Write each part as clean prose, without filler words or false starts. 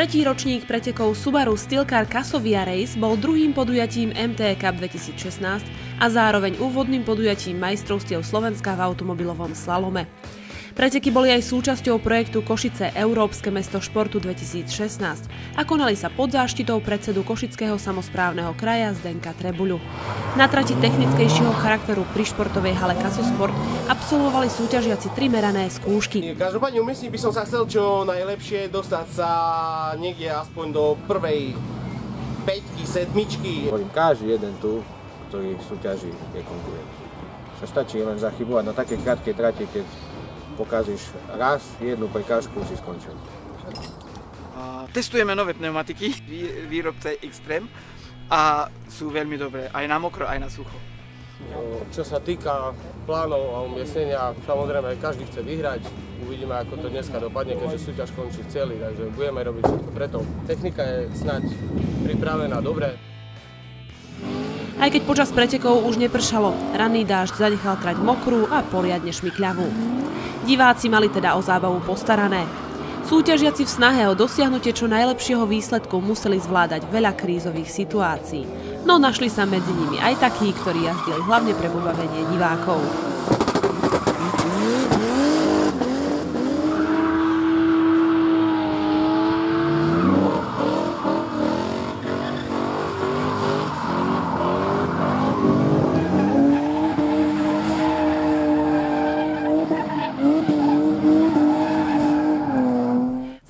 Tretí ročník pretekov Subaru Steelcar Casovia Race bol druhým podujatím MT Cup 2016 a zároveň úvodným podujatím majstrovstiev Slovenska v automobilovom slalome. Preteky boli aj súčasťou projektu Košice Európske mesto športu 2016 a konali sa pod záštitou predsedu Košického samosprávneho kraja Zdenka Trebuľu. Na trati technickejšieho charakteru pri športovej hale Kasosport absolvovali súťažiaci 3 merané skúšky. Každopádne umiestniť by som sa chcel čo najlepšie dostať sa niekde aspoň do prvej 5-ky, 7-čky. Každý jeden tu, ktorý súťaží, je konkurent. Čo stačí len zachybovať na takej krátkej trati, keď pokazíš raz jednu prekážku, si skončil. Testujeme nové pneumatiky výrobce Extreme a sú veľmi dobré, aj na mokro, aj na sucho. Čo sa týka plánov a umiestnenia, samozrejme každý chce vyhrať. Uvidíme, ako to dneska dopadne, keďže súťaž končí v cieli, takže budeme robiť všetko preto. Technika je snáď pripravená dobre. Aj keď počas pretekov už nepršalo, ranný dážď zanechal trať mokrú a poriadne šmykľavú. Diváci mali teda o zábavu postarané. Súťažiaci v snahe o dosiahnutie čo najlepšieho výsledku museli zvládať veľa krízových situácií. No našli sa medzi nimi aj takí, ktorí jazdili hlavne pre pobavenie divákov.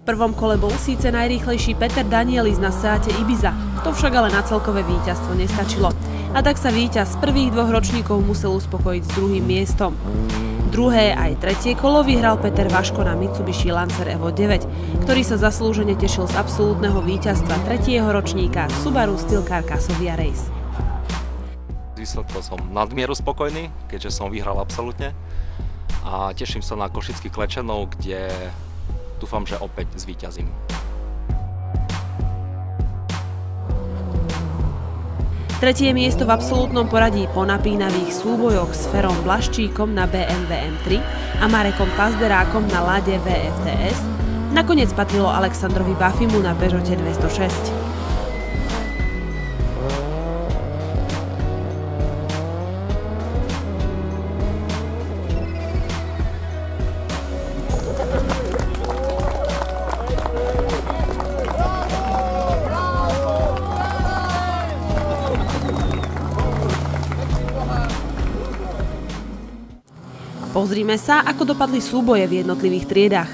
V prvom kole bol síce najrýchlejší Peter Danielis na Seate Ibiza, to však ale na celkové víťazstvo nestačilo. A tak sa víťaz z prvých 2 ročníkov musel uspokojiť s druhým miestom. Druhé aj tretie kolo vyhral Peter Vaško na Mitsubishi Lancer Evo 9, ktorý sa zaslúžene tešil z absolútneho víťazstva tretieho ročníka Subaru Steelcar Casovia Race. Výsledkom som nadmieru spokojný, keďže som vyhral absolútne. A teším sa na Košický Klečanov, kde dúfam, že opäť zvíťazím. Tretie miesto v absolútnom poradí po napínavých súbojoch s Ferom Blaščíkom na BMW M3 a Marekom Pazderákom na Lade VFTS nakoniec patrilo Alexandrovi Bafimu na Peugeote 206. Pozrime sa, ako dopadli súboje v jednotlivých triedách.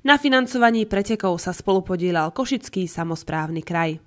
Na financovaní pretekov sa spolupodieľal Košický samosprávny kraj.